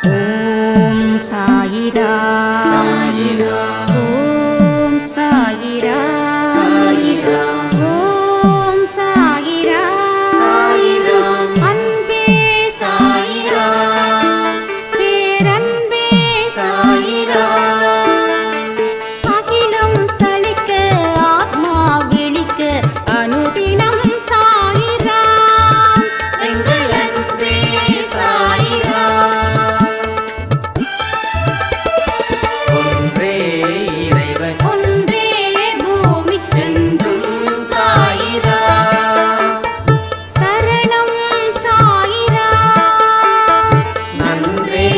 ஓம் சாயிரா சாயிரா ஓம் சாயிரா சாயிரா ஓம் சாயிரா சாயிரா அன்பே சாயிரா பேரன்பே சாயிரா அகிலம் தளிக்க ஆத்மா விழிக்க அனுதினம் சாயிரா எங்கள் அன்பே சாயிரா ஒன்றே இறைவன் ஒன்றே பூமிக்கென்றும் சாயிரா சரணம் சாயிரா நன்றே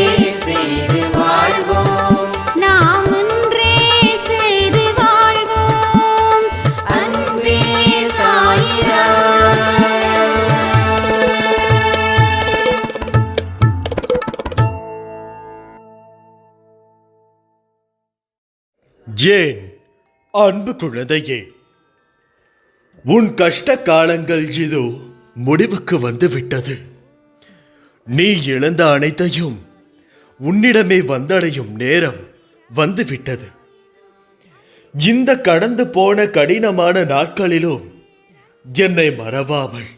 செய்து வாழ்வோம் நாம் ஒன்றே செய்து வாழ்வோம் அன்பே சாயிரா ஏன் அன்பு குழந்தையே, உன் கஷ்ட காலங்கள் இதோ முடிவுக்கு வந்து விட்டது. நீ இழந்த அனைத்தையும் உன்னிடமே வந்தடையும் நேரம் வந்து விட்டது. இந்த கடந்து போன கடினமான நாட்களிலும் என்னை மறவாமல்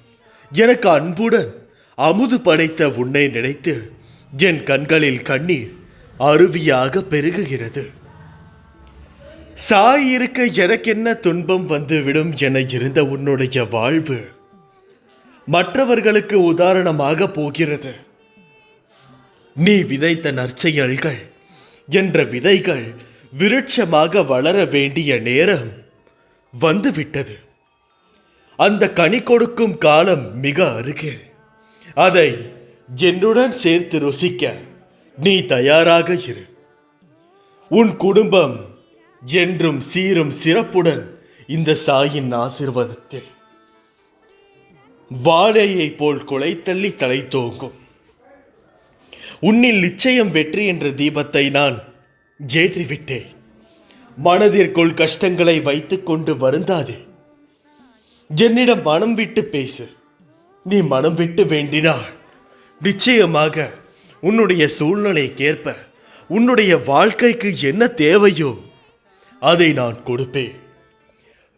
எனக்கு அன்புடன் அமுது படைத்த உன்னை நினைத்து என் கண்களில் கண்ணீர் அருவியாக பெருகுகிறது. சாய் இருக்க எனக்கென்ன துன்பம் வந்துவிடும் என இருந்த உன்னுடைய வாழ்வு மற்றவர்களுக்கு உதாரணமாக போகிறது. நீ விதைத்த நற்செயல்கள் என்ற விதைகள் விருட்சமாக வளர வேண்டிய நேரம் வந்துவிட்டது. அந்த கனி கொடுக்கும் காலம் மிக அருகில். அதை என்னுடன் சேர்த்து ருசிக்க நீ தயாராக இரு. உன் குடும்பம் என்றும் சீரும் சிறப்புடன் இந்த சாயின் ஆசீர்வாதத்தில் வாழையை போல் குலைத்தள்ளி தலை தோங்கும். உன்னில் நிச்சயம் வெற்றி என்ற தீபத்தை நான் ஏற்றிவிட்டேன். மனதிற்குள் கஷ்டங்களை வைத்துக்கொண்டு வருந்தாதே. என்னிடம் மனம் விட்டு பேசு. நீ மனம் விட்டு வேண்டினால் நிச்சயமாக உன்னுடைய சூழ்நிலைக்கேற்ப உன்னுடைய வாழ்க்கைக்கு என்ன தேவையோ அதை நான் கொடுப்பேன்.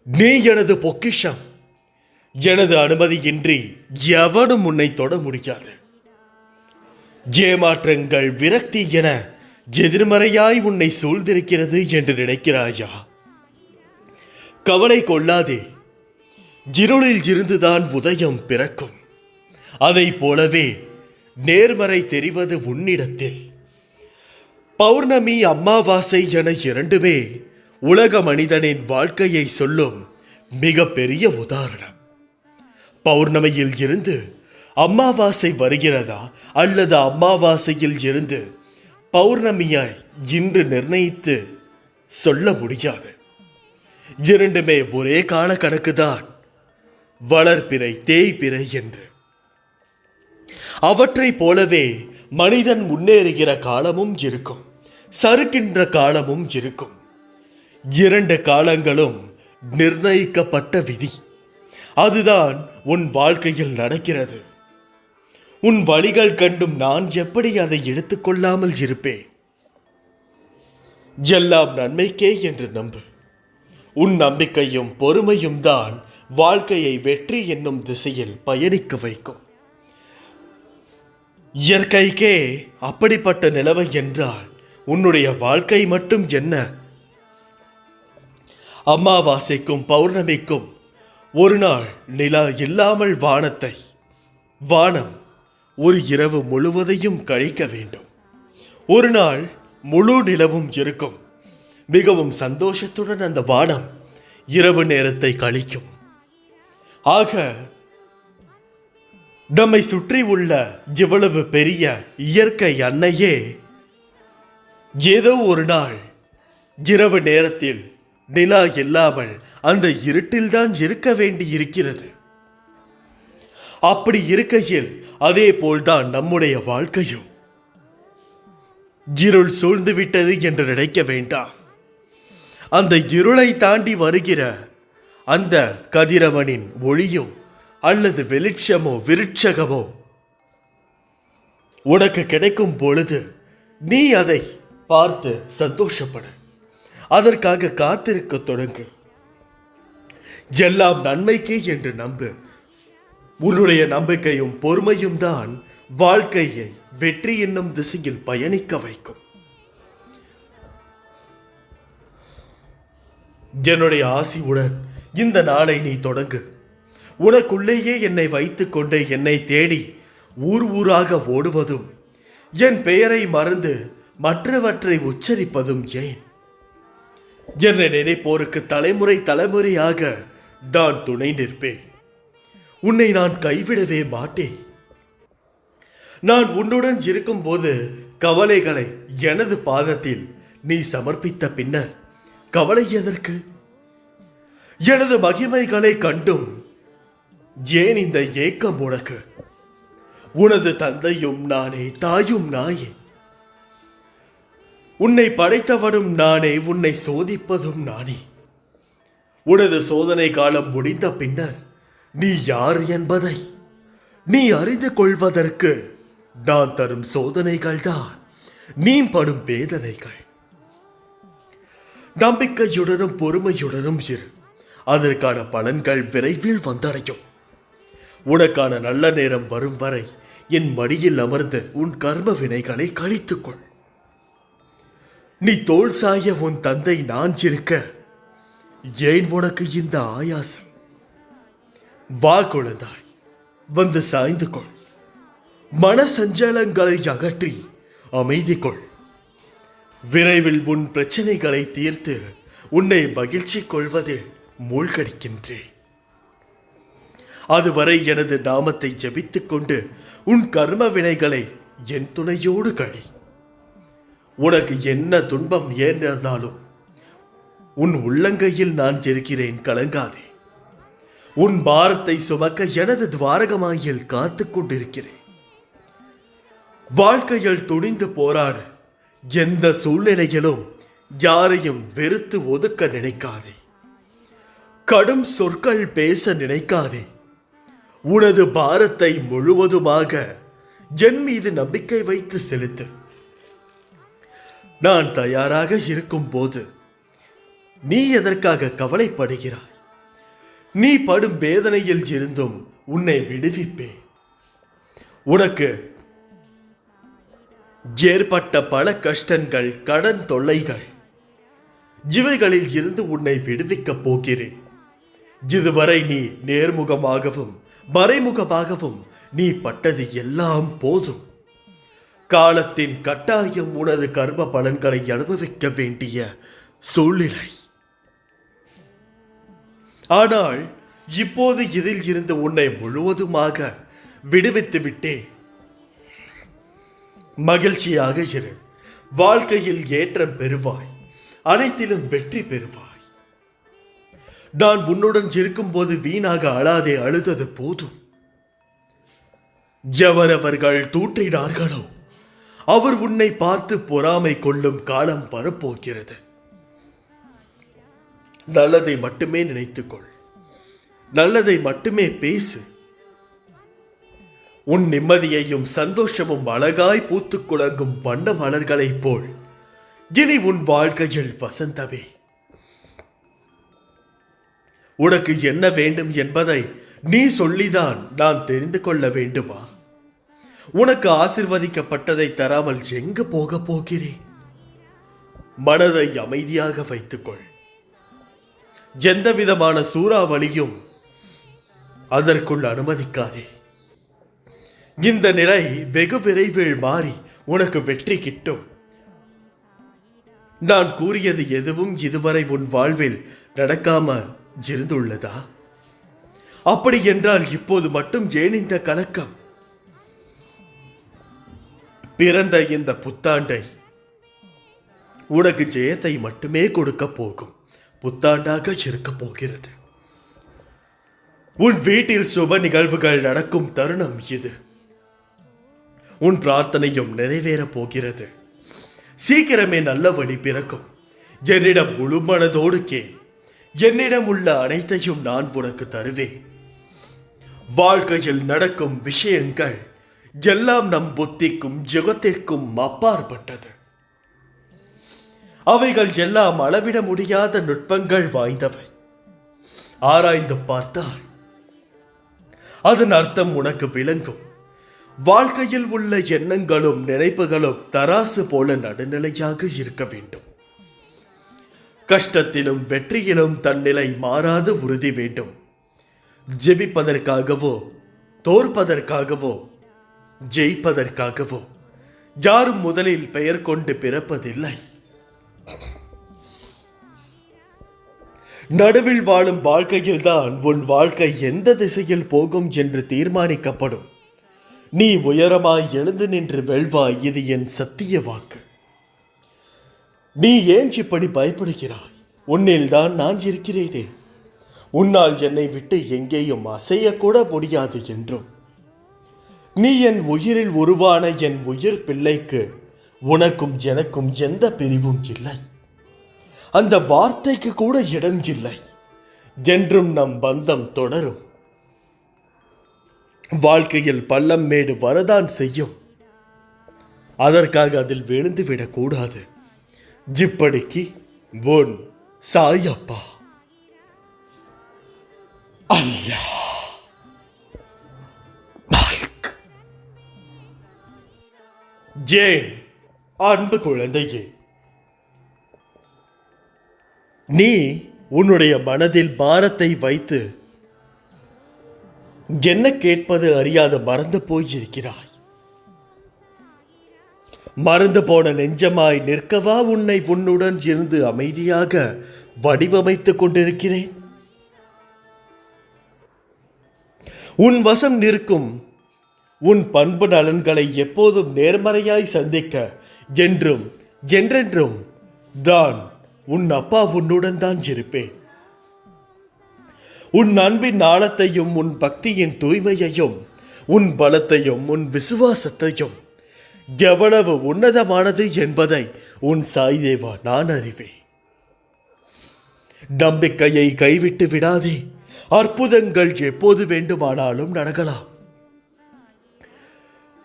நீ எனது பொக்கிஷம். எனது அனுமதியின்றி எவனும் உன்னை தொட முடியாது. ஏமாற்றங்கள், விரக்தி என எதிர்மறையாய் உன்னை சூழ்ந்திருக்கிறது என்று நினைக்கிறாயா? கவலை கொள்ளாதே. இருளில் இருந்துதான் உதயம் பிறக்கும். அதை போலவே நேர்மறை தெரிவது உன்னிடத்தில். பௌர்ணமி, அமாவாசை என இரண்டுமே உலக மனிதனின் வாழ்க்கையை சொல்லும் மிக பெரிய உதாரணம். பௌர்ணமியில் இருந்து அமாவாசை வருகிறதா அல்லது அமாவாசையில் இருந்து பௌர்ணமியாய் இன்று நிர்ணயித்து சொல்ல முடியாது. இரண்டுமே ஒரே கால கணக்குதான். வளர்பிறை, தேய்பிறை என்று. அவற்றை போலவே மனிதன் முன்னேறுகிற காலமும் இருக்கும், சறுக்கின்ற காலமும் இருக்கும். இரண்டு காலங்களும் நிர்ணயிக்கப்பட்ட விதி. அதுதான் உன் வாழ்க்கையில் நடக்கிறது. உன் வழிகள் கண்டும் நான் எப்படி அதை எடுத்துக்கொள்ளாமல் இருப்பேன்? எல்லாம் நன்மைக்கே என்று நம்பு. உன் நம்பிக்கையும் பொறுமையும் தான் வாழ்க்கையை வெற்றி என்னும் திசையில் பயணிக்க வைக்கும். இயற்கைக்கே அப்படிப்பட்ட நிலைமை என்றால் உன்னுடைய வாழ்க்கை மட்டும் என்ன? அமாவாசைக்கும் பௌர்ணமிக்கும் ஒரு நாள் நிலா இல்லாமல் வானம் ஒரு இரவு முழுவதையும் கழிக்க வேண்டும். ஒரு நாள் முழு நிலவும் இருக்கும். மிகவும் சந்தோஷத்துடன் அந்த வானம் இரவு நேரத்தை கழிக்கும். ஆக நம்மை சுற்றி உள்ள இவ்வளவு பெரிய இயற்கை அன்னையே ஏதோ ஒரு நாள் இரவு நேரத்தில் நிலா இல்லாமல் அந்த இருட்டில்தான் இருக்க வேண்டி இருக்கிறது. அப்படி இருக்கையில் அதே போல்தான் நம்முடைய வாழ்க்கையும். இருள் சூழ்ந்து விட்டது என்று நினைக்க வேண்டாம். அந்த இருளை தாண்டி வருகிற அந்த கதிரவனின் ஒளியோ அல்லது வெளிச்சமோ விருட்சகமோ உனக்கு கிடைக்கும் பொழுது நீ அதை பார்த்து சந்தோஷப்படு. அதற்காக காத்திருக்க தொடங்கு. எல்லாம் நன்மைக்கே என்று நம்பு. உன்னுடைய நம்பிக்கையும் பொறுமையும் தான் வாழ்க்கையை வெற்றி என்னும் திசையில் பயணிக்க வைக்கும். என்னுடைய ஆசியுடன் இந்த நாளை நீ தொடங்கு. உனக்குள்ளேயே என்னை வைத்துக் கொண்டு என்னை தேடி ஊர் ஊராக ஓடுவதும் என் பெயரை மறந்து மற்றவற்றை உச்சரிப்பதும் ஏன்? என்னை நினைப்போருக்கு தலைமுறை தலைமுறையாக நான் துணை நிற்பேன். உன்னை நான் கைவிடவே மாட்டேன். நான் உன்னுடன் இருக்கும்போது கவலைகளை எனது பாதத்தில் நீ சமர்ப்பித்த பின்னர் கவலை எதற்கு? எனது மகிமைகளை கண்டும் ஏன் இந்த ஏக்கம் உனக்கு? உனது தந்தையும் நானே, தாயும் நாயே. உன்னை படைத்தவனும் நானே, உன்னை சோதிப்பதும் நானே. உனது சோதனை காலம் முடிந்த பின்னர் நீ யார் என்பதை நீ அறிந்து கொள்வதற்கு நான் தரும் சோதனைகள் தான் நீ படும் வேதனைகள். நம்பிக்கையுடனும் பொறுமையுடனும் இரு. அதற்கான பலன்கள் விரைவில் வந்தடையும். உனக்கான நல்ல நேரம் வரும் வரை என் மடியில் அமர்ந்து உன் கர்ம வினைகளை கழித்துக்கொள். நீ தோள் சாய உன் தந்தை நான் இருக்க ஏன் உனக்கு இந்த ஆயாசம்? வா குழந்தாய், வந்து சாய்ந்து கொள். மன சஞ்சலங்களை அகற்றி அமைதி கொள். விரைவில் உன் பிரச்சனைகளை தீர்த்து உன்னை மகிழ்ச்சி கொள்வதில் மூழ்கடிக்கின்றேன். அதுவரை எனது நாமத்தை ஜபித்துக் கொண்டு உன் கர்ம வினைகளை என் துணையோடு கழி. உனக்கு என்ன துன்பம் ஏறினாலும் உன் உள்ளங்கையில் நான் இருக்கிறேன், கலங்காதே. உன் பாரத்தை சுமக்க எனது துவாரகமாயில் காத்துக் கொண்டிருக்கிறேன். வாழ்க்கையில் துணிந்து போராட எந்த சூழ்நிலையிலும் யாரையும் வெறுத்து ஒதுக்க நினைக்காதே. கடும் சொற்கள் பேச நினைக்காதே. உனது பாரத்தை முழுவதுமாக என் மீது நம்பிக்கை வைத்து செலுத்து. நான் தயாராக இருக்கும் போது நீ எதற்காக கவலைப்படுகிறாய்? நீ படும் வேதனையில் இருந்தும் உன்னை விடுவிப்பேன். உனக்கு ஏற்பட்ட பல கஷ்டங்கள், கடன் தொல்லைகள், இவைகளில் இருந்து உன்னை விடுவிக்கப் போகிறேன். இதுவரை நீ நேர்முகமாகவும் மறைமுகமாகவும் நீ பட்டது எல்லாம் போதும். காலத்தின் கட்டாயம் உனது கர்ம பலன்களை அனுபவிக்க வேண்டிய சூழ்நிலை. ஆனால் இப்போது இதில் இருந்து உன்னை முழுவதுமாக விடுவித்து விட்டேன். மகிழ்ச்சியாக இரு. வாழ்க்கையில் ஏற்றம் பெறுவாய். அனைத்திலும் வெற்றி பெறுவாய். நான் உன்னுடன் இருக்கும்போது வீணாக அழாதே. அழுதது போதும். எவரவர்கள் தூற்றினார்களோ அவர் உன்னை பார்த்து பொறாமை கொள்ளும் காலம் வரப்போகிறது. நல்லதை மட்டுமே நினைத்துக்கொள். நல்லதை மட்டுமே பேசு. உன் நிம்மதியையும் சந்தோஷமும் அழகாய் பூத்துக் குலங்கும் வண்ண மலர்களைப் போல் இனி உன் வாழ்க்கையில் வசந்தமே. உனக்கு என்ன வேண்டும் என்பதை நீ சொல்லிதான் நான் தெரிந்து கொள்ள வேண்டுமா? உனக்கு ஆசிர்வதிக்கப்பட்டதை தராமல் எங்கு போக போகிறேன்? மனதை அமைதியாக வைத்துக்கொள். எந்த விதமான சூறாவளியும் அதற்குள் அனுமதிக்காதே. இந்த நிலை வெகு விரைவில் மாறி உனக்கு வெற்றி கிட்டும். நான் கூறியது எதுவும் இதுவரை உன் வாழ்வில் நடக்காம இருந்துள்ளதா? அப்படி என்றால் இப்போது மட்டும் ஏன் இந்த கலக்கம்? பிறந்த இந்த புத்தாண்டை உனக்கு ஜெயத்தை மட்டுமே கொடுக்க போகும் புத்தாண்டாக இருக்க போகிறது. உன் வீட்டில் சுப நிகழ்வுகள் நடக்கும் தருணம் இது. உன் பிரார்த்தனையும் நிறைவேறப் போகிறது. சீக்கிரமே நல்ல வழி பிறக்கும். என்னிடம் முழு மனதோடு கேள். என்னிடம் உள்ள அனைத்தையும் நான் உனக்கு தருவேன். வாழ்க்கையில் நடக்கும் விஷயங்கள் எல்லாம் நம் புத்திக்கும் ஜெகத்திற்கும் அப்பாற்பட்டது. அவைகள் எல்லாம் அளவிட முடியாத நுட்பங்கள் வாய்ந்தவை. ஆராய்ந்து பார்த்தால் அதன் அர்த்தம் உனக்கு விளங்கும். வாழ்க்கையில் உள்ள எண்ணங்களும் நினைப்புகளும் தராசு போல நடுநிலையாக இருக்க வேண்டும். கஷ்டத்திலும் வெற்றியிலும் தன்னிலை மாறாத உறுதி வேண்டும். ஜெபிப்பதற்காகவோ தோற்பதற்காகவோ ஜெயிப்பதற்காகவோ யாரும் முதலில் பெயர் கொண்டு பிறப்பதில்லை. நடுவில் வாழும் வாழ்க்கையில்தான் உன் வாழ்க்கை எந்த திசையில் போகும் என்று தீர்மானிக்கப்படும். நீ உயரமாய் எழுந்து நின்று வெல்வாய், இது என் சத்திய வாக்கு. நீ ஏன் இப்படி பயப்படுகிறாய்? உன்னில் தான் நான் இருக்கிறேனே. உன்னால் என்னை விட்டு எங்கேயும் அசையக்கூட முடியாது என்றும். நீ என் உயிரில் உருவான என் உயிர் பிள்ளைக்கு உனக்கும் எனக்கும் எந்த பிரிவும் இல்லை. அந்த வார்த்தைக்கு கூட இடம் இல்லை. என்றும் நம் பந்தம் தொடரும். வாழ்க்கையில் பள்ளம் மேடு வரதான் செய்யும். அதற்காக அதில் விழுந்து விடக்கூடாது. ஜிப்படிக்கு ஒன் சாயப்பா. அல்லாஹ். ஜேன், அன்பு குழந்தையே, நீ உன்னுடைய மனதில் பாரத்தை வைத்து என்ன கேட்பது அறியாத மறந்து போயிருக்கிறாய். மறந்து போன நெஞ்சமாய் நிற்கவா உன்னை உன்னுடன் இருந்து அமைதியாக வடிவமைத்துக் கொண்டிருக்கிறேன். உன் வசம் நிற்கும் உன் பண்பு நலன்களை எப்போதும் நேர்மறையாய் சந்திக்க என்றும் என்றென்றும் தான் உன் அப்பா உன்னுடன் தான் இருப்பேன். உன் அன்பின் ஆழத்தையும் உன் பக்தியின் தூய்மையையும் உன் பலத்தையும் உன் விசுவாசத்தையும் எவ்வளவு உன்னதமானது என்பதை உன் சாய் தேவா நான் அறிவேன். நம்பிக்கையை கைவிட்டு விடாதே. அற்புதங்கள் எப்போது வேண்டுமானாலும் நடக்கலாம்.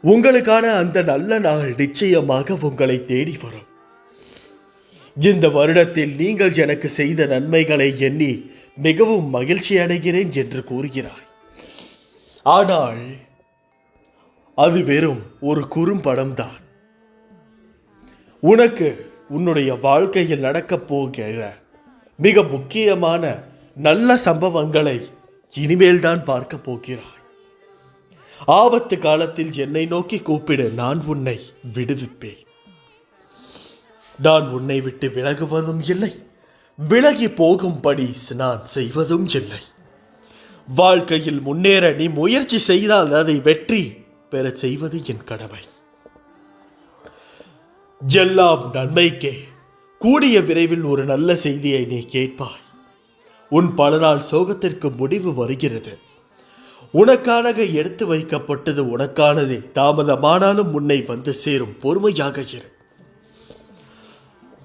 உங்களுக்கான அந்த நல்ல நாள் நிச்சயமாக உங்களை தேடி வரும். இந்த வருடத்தில் நீங்கள் எனக்கு செய்த நன்மைகளை எண்ணி மிகவும் மகிழ்ச்சி அடைகிறேன் என்று கூறுகிறாய். ஆனால் அது வெறும் ஒரு குறும்படம்தான். உனக்கு உன்னுடைய வாழ்க்கையில் நடக்கப் போகிற மிக முக்கியமான நல்ல சம்பவங்களை இனிமேல் தான் பார்க்க போகிறாய். ஆபத்து காலத்தில் என்னை நோக்கி கூப்பிடு, நான் உன்னை விடுவிப்பேன். நான் உன்னை விட்டு விலகுவதும் இல்லை, விலகி போகும்படி நான் செய்வதும் இல்லை. வாழ்க்கையில் முன்னேற நீ முயற்சி செய்தால் அதை வெற்றி பெற செய்வது என் கடமை. எல்லாம் நன்மைக்கே. கூடிய விரைவில் ஒரு நல்ல செய்தியை நீ கேட்பாய். உன் பல நாள் சோகத்திற்கு முடிவு வருகிறது. உனக்கானக எடுத்து வைக்கப்பட்டது உனக்கானதே. தாமதமானாலும் உன்னை வந்து சேரும். பொறுமையாக இரு.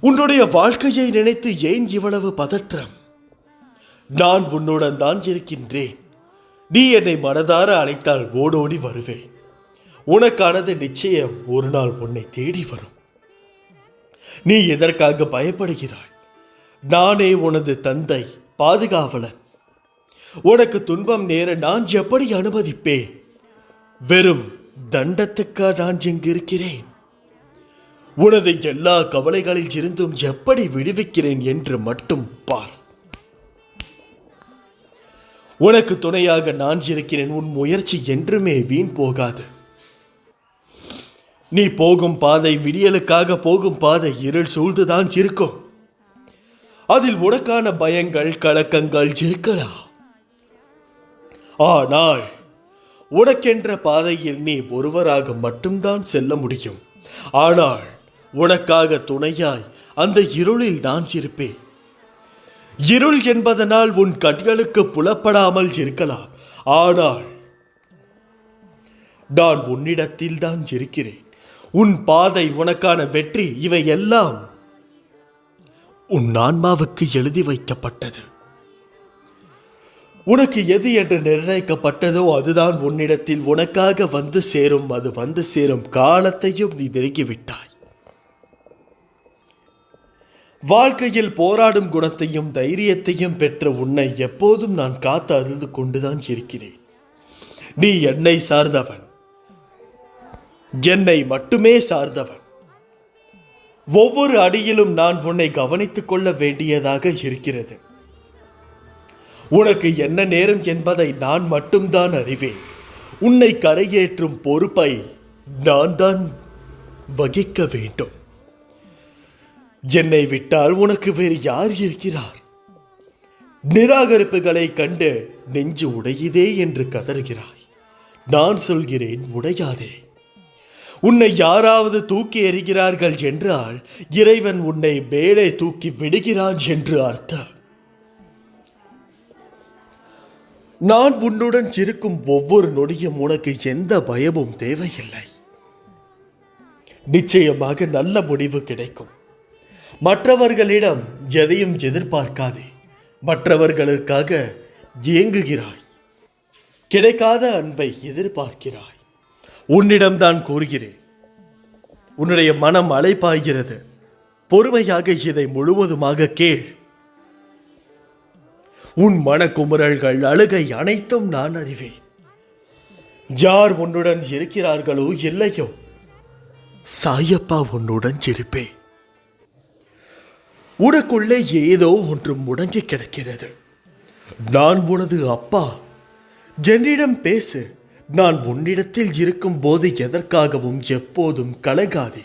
உன்னுடைய வாழ்க்கையை நினைத்து ஏன் இவ்வளவு பதற்றம்? நான் உன்னுடன் தான் இருக்கின்றேன். நீ என்னை மனதார அழைத்தால் ஓடோடி வருவேன். உனக்கானது நிச்சயம் ஒரு நாள் உன்னை தேடி வரும். நீ எதற்காக பயப்படுகிறாய்? நானே உனது தந்தை, பாதுகாவலன். உனக்கு துன்பம் நேர நான் எப்படி அனுமதிப்பேன்? வெறும் தண்டத்துக்கா நான் இங்கிருக்கிறேன்? உனது எல்லா கவலைகளில் இருந்தும் எப்படி விடுவிக்கிறேன் என்று மட்டும் பார். உனக்கு துணையாக நான் இருக்கிறேன். உன் முயற்சி என்றுமே வீண் போகாது. நீ போகும் பாதை விடியலுக்காக போகும் பாதை இருள் சூழ்ந்துதான் இருக்கும். அதில் உனக்கான பயங்கள் கலக்கங்கள் இருக்கலாம். ஆனால் உனக்கென்ற பாதையில் நீ ஒருவராக மட்டும்தான் செல்ல முடியும். ஆனால் உனக்காக துணையாய் அந்த இருளில் நான் இருப்பேன். இருள் என்பதனால் உன் கண்களுக்கு புலப்படாமல் இருக்கலாம். ஆனால் நான் உன்னிடத்தில் தான் இருக்கிறேன். உன் பாதை, உனக்கான வெற்றி, இவை எல்லாம் உன் ஆன்மாவுக்கு எழுதி வைக்கப்பட்டது. உனக்கு எது என்று நிர்ணயிக்கப்பட்டதோ அதுதான் உன்னிடத்தில் உனக்காக வந்து சேரும். அது வந்து சேரும் காலத்தையும் நீ நெருங்கிவிட்டாய். வாழ்க்கையில் போராடும் குணத்தையும் தைரியத்தையும் பெற்ற உன்னை எப்போதும் நான் காத்து அழுது கொண்டுதான் இருக்கிறேன். நீ என்னை சார்ந்தவன், என்னை மட்டுமே சார்ந்தவன். ஒவ்வொரு அடியிலும் நான் உன்னை கவனித்துக் கொள்ள வேண்டியதாக இருக்கிறது. உனக்கு என்ன நேரம் என்பதை நான் மட்டும்தான் அறிவேன். உன்னை கரையேற்றும் பொறுப்பை நான் தான் வகிக்க வேண்டும். என்னை விட்டால் உனக்கு வேறு யார் இருக்கிறார்? நிராகரிப்புகளை கண்டு நெஞ்சு உடையுதே என்று கதறுகிறாய். நான் சொல்கிறேன், உடையாதே. உன்னை யாராவது தூக்கி எறிகிறார்கள் என்றால் இறைவன் உன்னை மேலே தூக்கி விடுகிறான் என்று அர்த்தம். நான் உன்னுடன் இருக்கும் ஒவ்வொரு நொடியும் உனக்கு எந்த பயமும் தேவையில்லை. நிச்சயமாக நல்ல முடிவு கிடைக்கும். மற்றவர்களிடம் எதையும் எதிர்பார்க்காதே. மற்றவர்களுக்காக ஏங்குகிறாய். கிடைக்காத அன்பை எதிர்பார்க்கிறாய். உன்னிடம்தான் கூறுகிறேன். உன்னுடைய மனம் அலைப்பாய்கிறது. பொறுமையாக இதை முழுவதுமாக கேள். உன் மனக்குமுறல்கள், அழுகை அனைத்தும் நான் அறிவேன். யார் உன்னுடன் இருக்கிறார்களோ இல்லையோ, சாயப்பா உன்னுடன் இருப்பேன். உனக்குள்ளே ஏதோ ஒன்று முடங்கி கிடக்கிறது. நான் உனது அப்பா. என்னிடம் பேசு. நான் உன்னிடத்தில் இருக்கும் போது எதற்காகவும் எப்போதும் கலங்காதே.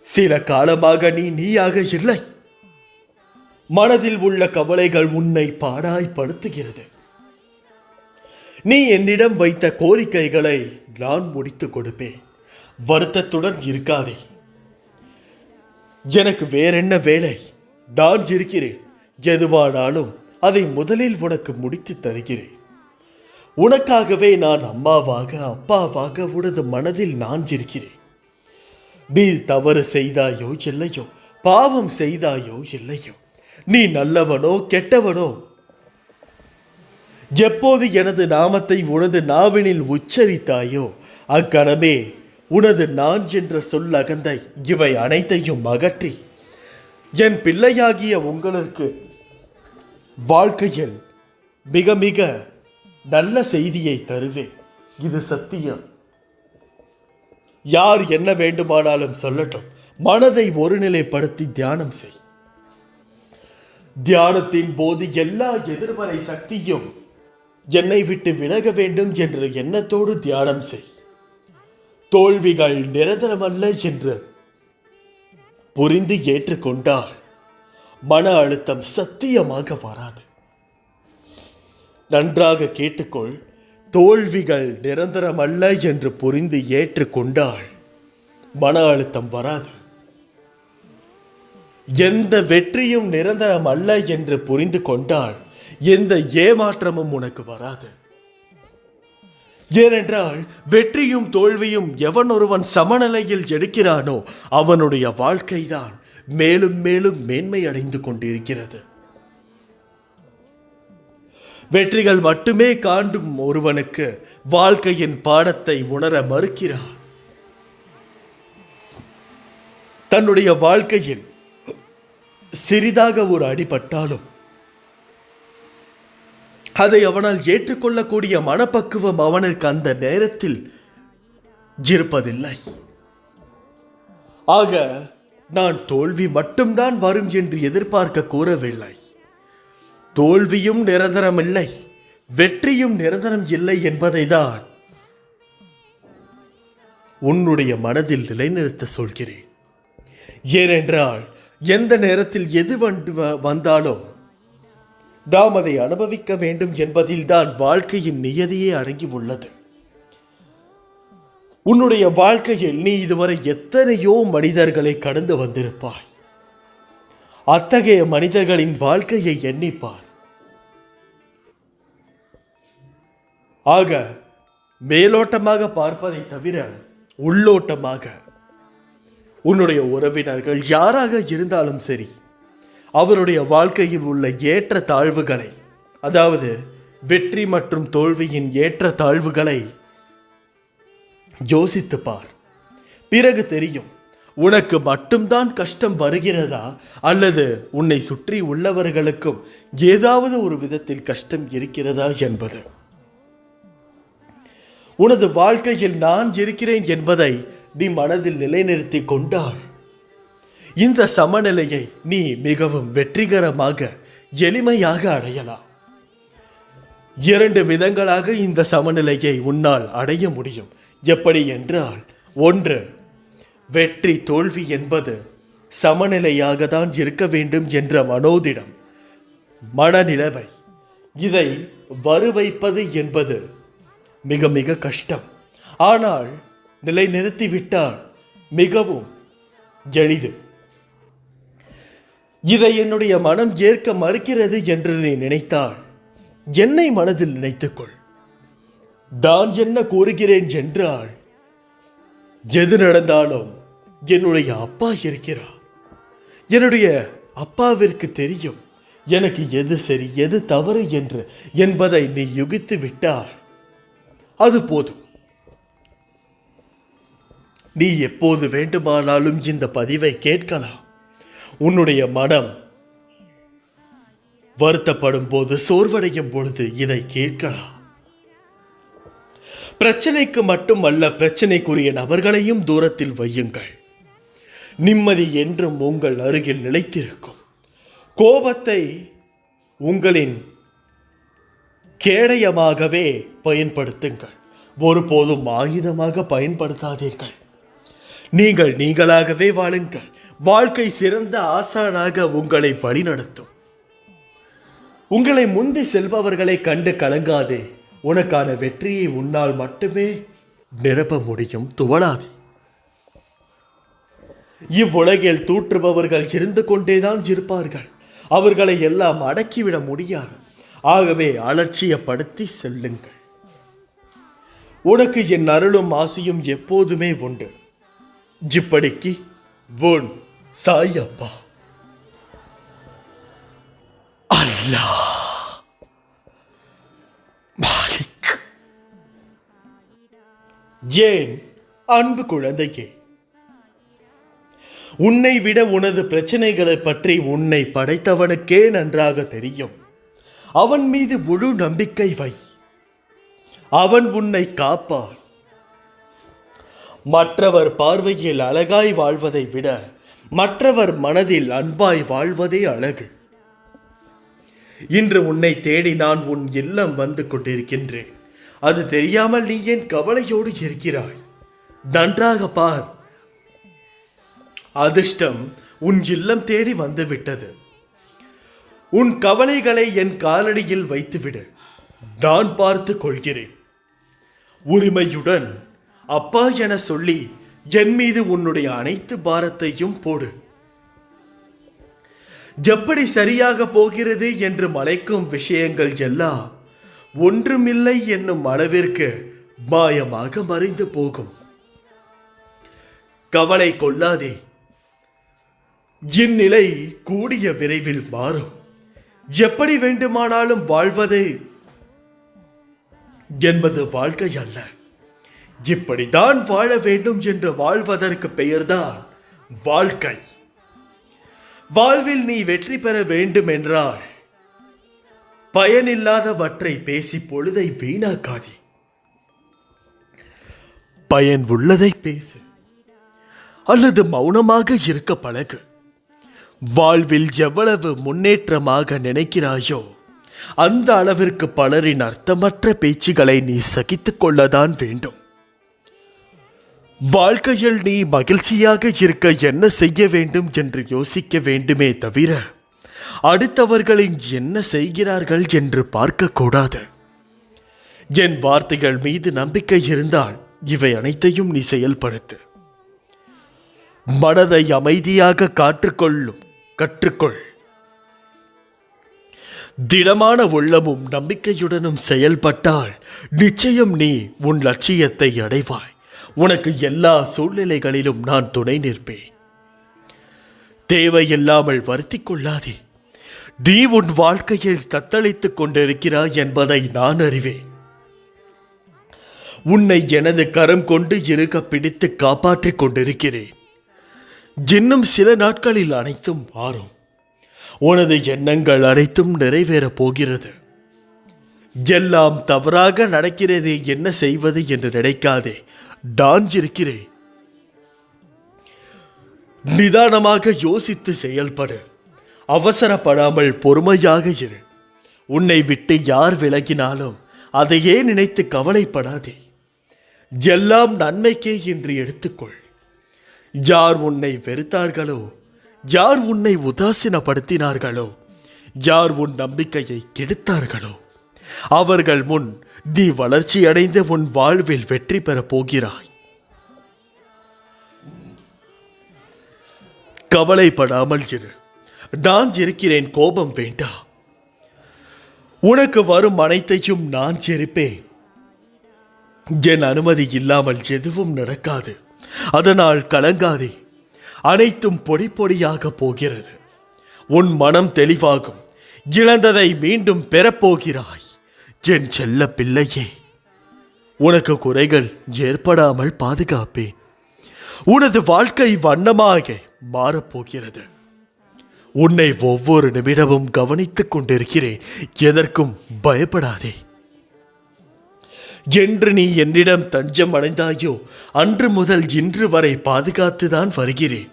சில காலமாக நீயாக இல்லை. மனதில் உள்ள கவலைகள் உன்னை பாடாய்படுத்துகிறது. நீ என்னிடம் வைத்த கோரிக்கைகளை நான் முடித்துக் கொடுப்பேன். வருத்தத்துடன் இருக்காதே. எனக்கு வேறென்ன வேலை? நான் இருக்கிறேன். எதுவானாலும் அதை முதலில் உனக்கு முடித்து தருகிறேன். உனக்காகவே நான் அம்மாவாக, அப்பாவாக உனது மனதில் நான் இருக்கிறேன். நீ தவறு செய்தாயோ இல்லையோ, பாவம் செய்தாயோ இல்லையோ, நீ நல்லவனோ கெட்டவனோ, எப்போது எனது நாமத்தை உனது நாவினில் உச்சரித்தாயோ அக்கணமே உனது நான் என்ற சொல் அகந்தை இவை அனைத்தையும் அகற்றி என் பிள்ளையாகிய உங்களுக்கு வாழ்க்கையில் மிக மிக நல்ல செய்தியை தருவேன். இது சத்தியம். யார் என்ன வேண்டுமானாலும் சொல்லட்டும். மனதை ஒருநிலைப்படுத்தி தியானம் செய். தியானத்தின் போது எல்லா எதிர்மறை சக்தியும் என்னை விட்டு விலக வேண்டும் என்ற எண்ணத்தோடு தியானம் செய். தோல்விகள் நிரந்தரமல்ல என்று புரிந்து ஏற்றுக்கொண்டால் மன அழுத்தம் சத்தியமாக வராது. நன்றாக கேட்டுக்கொள். தோல்விகள் நிரந்தரமல்ல என்று புரிந்து ஏற்றுக்கொண்டால் மன அழுத்தம் வராது. எந்த வெற்றியும் நிரந்தரம் அல்ல என்று புரிந்து கொண்டால் எந்த ஏமாற்றமும் உனக்கு வராது. ஏனென்றால் வெற்றியும் தோல்வியும் எவன் ஒருவன் சமநிலையில் எடுக்கிறானோ அவனுடைய வாழ்க்கைதான் மேலும் மேலும் மேன்மை அடைந்து கொண்டிருக்கிறது. வெற்றிகள் மட்டுமே காண்டும் ஒருவனுக்கு வாழ்க்கையின் பாடத்தை உணர மறுக்கிறான். தன்னுடைய வாழ்க்கையில் சிறிதாக ஒரு அடிபட்டாலும் அதை அவனால் ஏற்றுக்கொள்ளக்கூடிய மனப்பக்குவம் அவனுக்கு அந்த நேரத்தில் இருப்பதில்லை. ஆக நான் தோல்வி மட்டும்தான் வரும் என்று எதிர்பார்க்க கூறவில்லை. தோல்வியும் நிரந்தரம் இல்லை, வெற்றியும் நிரந்தரம் இல்லை என்பதை தான் உன்னுடைய மனதில் நிலைநிறுத்த சொல்கிறேன். ஏனென்றால் எந்த நேரத்தில் எது வந்தாலும் நாம் அதை அனுபவிக்க வேண்டும் என்பதில் தான் வாழ்க்கையின் நியதியே அடங்கி உள்ளது. உன்னுடைய வாழ்க்கையில் நீ இதுவரை எத்தனையோ மனிதர்களை கடந்து வந்திருப்பாய். அத்தகைய மனிதர்களின் வாழ்க்கையை எண்ணிப்பார். ஆக மேலோட்டமாக பார்ப்பதை தவிர உள்ளோட்டமாக உன்னுடைய உறவினர்கள் யாராக இருந்தாலும் சரி, அவருடைய வாழ்க்கையில் உள்ள ஏற்ற தாழ்வுகளை, அதாவது வெற்றி மற்றும் தோல்வியின் ஏற்ற தாழ்வுகளை யோசித்து பார். பிறகு தெரியும் உனக்கு மட்டும்தான் கஷ்டம் வருகிறதா, அல்லது உன்னை சுற்றி உள்ளவர்களுக்கும் ஏதாவது ஒரு விதத்தில் கஷ்டம் இருக்கிறதா என்பது. உனது வாழ்க்கையில் நான் இருக்கிறேன் என்பதை நீ மனதில் நிலைநிறுத்தி கொண்டால் இந்த சமநிலையை நீ மிகவும் வெற்றிகரமாக எளிமையாக அடையலாம். 2 விதங்களாக இந்த சமநிலையை உன்னால் அடைய முடியும். எப்படி என்றால், 1, வெற்றி தோல்வி என்பது சமநிலையாக தான் இருக்க வேண்டும் என்ற மனோதிடம், மனநிலைமை. இதை வருவைப்பது என்பது மிக மிக கஷ்டம். ஆனால் நிலைநிறுத்திவிட்டால் மிகவும் எளிது. இதை என்னுடைய மனம் ஏற்க மறுக்கிறது என்று நீ நினைத்தால் என்னை மனதில் நினைத்துக்கொள். நான் என்ன கூறுகிறேன் என்றால், எது நடந்தாலும் என்னுடைய அப்பா இருக்கிறார். என்னுடைய அப்பாவிற்கு தெரியும் எனக்கு எது சரி எது தவறு என்று என்பதை நீ யுகித்து விட்டால் அது போதும். நீ எப்போது வேண்டுமானாலும் இந்த பதிவை கேட்கலாம். உன்னுடைய மனம் வருத்தப்படும் போது, சோர்வடையும் பொழுது இதை கேட்கலாம். பிரச்சனைக்கு மட்டுமல்ல, பிரச்சனைக்குரிய நபர்களையும் தூரத்தில் வையுங்கள். நிம்மதி என்றும் உங்கள் அருகில் நிலைத்திருக்கும். கோபத்தை உங்களின் கேடயமாகவே பயன்படுத்துங்கள். ஒருபோதும் ஆயுதமாக பயன்படுத்தாதீர்கள். நீங்கள் நீங்களாகவே வாழுங்கள். வாழ்க்கை சிறந்த ஆசானாக உங்களை வழிநடத்தும். உங்களை முந்தி செல்பவர்களை கண்டு கலங்காதே. உனக்கான வெற்றியை உன்னால் மட்டுமே நிரப்ப முடியும். துவளாதே. இவ்வுலகில் தூற்றுபவர்கள் இருந்து கொண்டேதான் இருப்பார்கள். அவர்களை எல்லாம் அடக்கிவிட முடியாது. ஆகவே அலட்சியப்படுத்தி செல்லுங்கள். உனக்கு என் அருளும் ஆசையும் எப்போதுமே உண்டு. ஜிப்படிக்கு உன் சாயப்பா அல்லாஹ் மாலிக். ஏன் அன்பு குழந்தையே, உன்னை விட உனது பிரச்சனைகளை பற்றி உன்னை படைத்தவனுக்கே நன்றாக தெரியும். அவன் மீது முழு நம்பிக்கை வை. அவன் உன்னை காப்பான். மற்றவர் பார்வையில் அழகாய் வாழ்வதை விட மற்றவர் மனதில் அன்பாய் வாழ்வதே அழகு. இன்று உன்னை தேடி நான் உன் இல்லம் வந்து கொண்டிருக்கின்றேன். அது தெரியாமல் நீ ஏன் கவலையோடு இருக்கிறாய்? நன்றாக பார். அதிர்ஷ்டம் உன் இல்லம் தேடி வந்துவிட்டது. உன் கவலைகளை என் காலடியில் வைத்துவிடு. நான் பார்த்து கொள்கிறேன். உரிமையுடன் அப்பா என சொல்லி என் மீது உன்னுடைய அனைத்து பாரத்தையும் போடு. எப்படி சரியாக போகிறது என்று மலைக்கும் விஷயங்கள் எல்லாம் ஒன்றுமில்லை என்னும் அளவிற்கு மாயமாக மறைந்து போகும். கவலை கொள்ளாதே. இந்நிலை கூடிய விரைவில் மாறும். எப்படி வேண்டுமானாலும் வாழ்வது என்பது வாழ்க்கை அல்ல. இப்படிதான் வாழ வேண்டும் என்று வாழ்வதற்கு பெயர்தான் வாழ்க்கை. வாழ்வில் நீ வெற்றி பெற வேண்டும் என்றால் பயனில்லாதவற்றை பேசி பொழுதை வீணாக்காதே. பயன் உள்ளதை பேசு அல்லது மௌனமாக இருக்க பழகு. வாழ்வில் எவ்வளவு முன்னேற்றமாக நினைக்கிறாயோ அந்த அளவிற்கு பலரின் அர்த்தமற்ற பேச்சுகளை நீ சகித்துக் கொள்ளதான் வேண்டும். வாழ்க்கையில் நீ மகிழ்ச்சியாக இருக்க என்ன செய்ய வேண்டும் என்று யோசிக்க வேண்டுமே தவிர அடுத்தவர்களின் என்ன செய்கிறார்கள் என்று பார்க்கக்கூடாது. என் வார்த்தைகள் மீது நம்பிக்கை இருந்தால் இவை அனைத்தையும் நீ செயல்படுத்து. மனதை அமைதியாக கற்றுக்கொள். திடமான உள்ளமும் நம்பிக்கையுடனும் செயல்பட்டால் நிச்சயம் நீ உன் லட்சியத்தை அடைவாய். உனக்கு எல்லா சூழ்நிலைகளிலும் நான் துணை நிற்பேன். தேவையில்லாமல் வருத்திக் கொள்ளாதே. நீ உன் வாழ்க்கையில் தத்தளித்துக் கொண்டிருக்கிறாய் என்பதை நான் அறிவேன். உன்னை எனது கரம் கொண்டு இருக்க பிடித்து காப்பாற்றிக் கொண்டிருக்கிறேன். இன்னும் சில நாட்களில் அனைத்தும் மாறும். உனது எண்ணங்கள் அனைத்தும் நிறைவேறப் போகிறது. எல்லாம் தவறாக நடக்கிறதே, என்ன செய்வது என்று நினைக்காதே. நான் இருக்கிறேன். நிதானமாக யோசித்து செயல்படு. அவசரப்படாமல் பொறுமையாக இரு. உன்னை விட்டு யார் விலகினாலும் அதையே நினைத்து கவலைப்படாதே. எல்லாம் நன்மைக்கே என்று எடுத்துக்கொள். யார் உன்னை வெறுத்தார்களோ, யார் உன்னை உதாசீனப்படுத்தினார்களோ, யார் உன் நம்பிக்கையை கெடுத்தார்களோ, அவர்கள் முன் நீ வளர்ச்சி அடைந்த உன் வாழ்வில் வெற்றி பெறப் போகிறாய். கவலைப்படாமல் இரு. நான் இருக்கிறேன். கோபம் வேண்டாம். உனக்கு வரும் அனைத்தையும் நான் ஜெரிப்பேன். என் அனுமதி இல்லாமல் எதுவும் நடக்காது. அதனால் கலங்காதே. அனைத்தும் பொடி பொடியாக போகிறது. உன் மனம் தெளிவாகும். இழந்ததை மீண்டும் பெறப்போகிறாய். என் செல்ல பிள்ளையே, உனக்கு குறைகள் ஏற்படாமல் பாதுகாப்பேன். உனது வாழ்க்கை வண்ணமாக மாறப்போகிறது. உன்னை ஒவ்வொரு நிமிடமும் கவனித்துக் கொண்டிருக்கிறேன். எதற்கும் பயப்படாதே. என்று நீ என்னிடம் தஞ்சம் அடைந்தாயோ, அன்று முதல் இன்று வரை பாதுகாத்துதான் வருகிறேன்.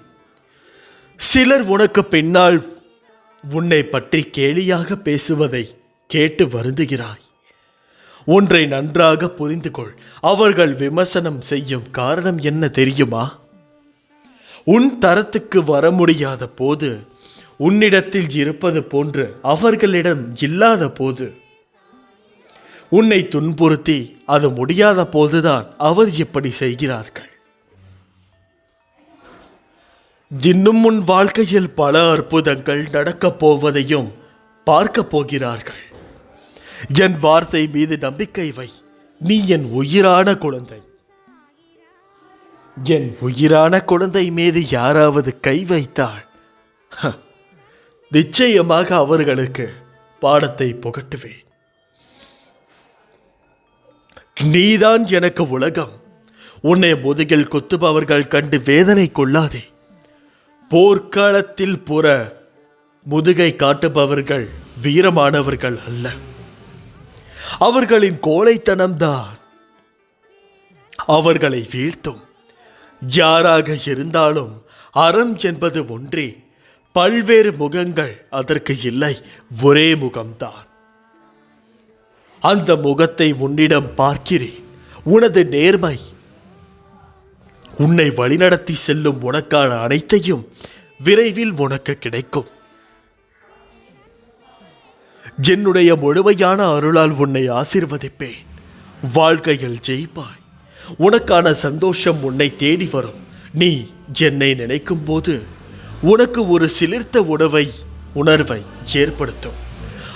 சிலர் உனக்கு பின்னால் உன்னை பற்றி கேலியாக பேசுவதை கேட்டு வருந்துகிறாய். ஒன்றை நன்றாக புரிந்து கொள். அவர்கள் விமர்சனம் செய்யும் காரணம் என்ன தெரியுமா? உன் தரத்துக்கு வர முடியாத போது, உன்னிடத்தில் இருப்பது போன்று அவர்களிடம் இல்லாத போது, உன்னை துன்புறுத்தி அது முடியாத போதுதான் அவர் இப்படி செய்கிறார்கள். இன்னும் உன் வாழ்க்கையில் பல அற்புதங்கள் நடக்கப் போவதையும் பார்க்கப் போகிறார்கள். என் வார்த்தை மீது நம்பிக்கை வை. நீ என் உயிரான குழந்தை. என் உயிரான குழந்தை மீது யாராவது கை வைத்தால் நிச்சயமாக அவர்களுக்கு பாடத்தை புகட்டுவேன். நீதான் எனக்கு உலகம். உன்னை முதுகில் குத்துபவர்கள் கண்டு வேதனை கொள்ளாதே. போர்க்காலத்தில் புற முதுகை காட்டுபவர்கள் வீரமானவர்கள் அல்ல. அவர்களின் கோழைத்தனம்தான் அவர்களை வீழ்த்தும். யாராக இருந்தாலும் அறம் என்பது ஒன்றே. பல்வேறு முகங்கள் அதற்கு இல்லை, ஒரே முகம்தான். அந்த முகத்தை உன்னிடம் பார்க்கிறேன். உனது நேர்மை உன்னை வழிநடத்தி செல்லும். உனக்கான அனைத்தையும் விரைவில் உனக்கு கிடைக்கும். என்னுடைய முழுமையான அருளால் உன்னை ஆசீர்வதிப்பேன். வாழ்க்கையில் ஜெயிப்பாய். உனக்கான சந்தோஷம் உன்னை தேடி வரும். நீ என்னை நினைக்கும் போது உனக்கு ஒரு சிலிர்த்த உணர்வை ஏற்படுத்தும்.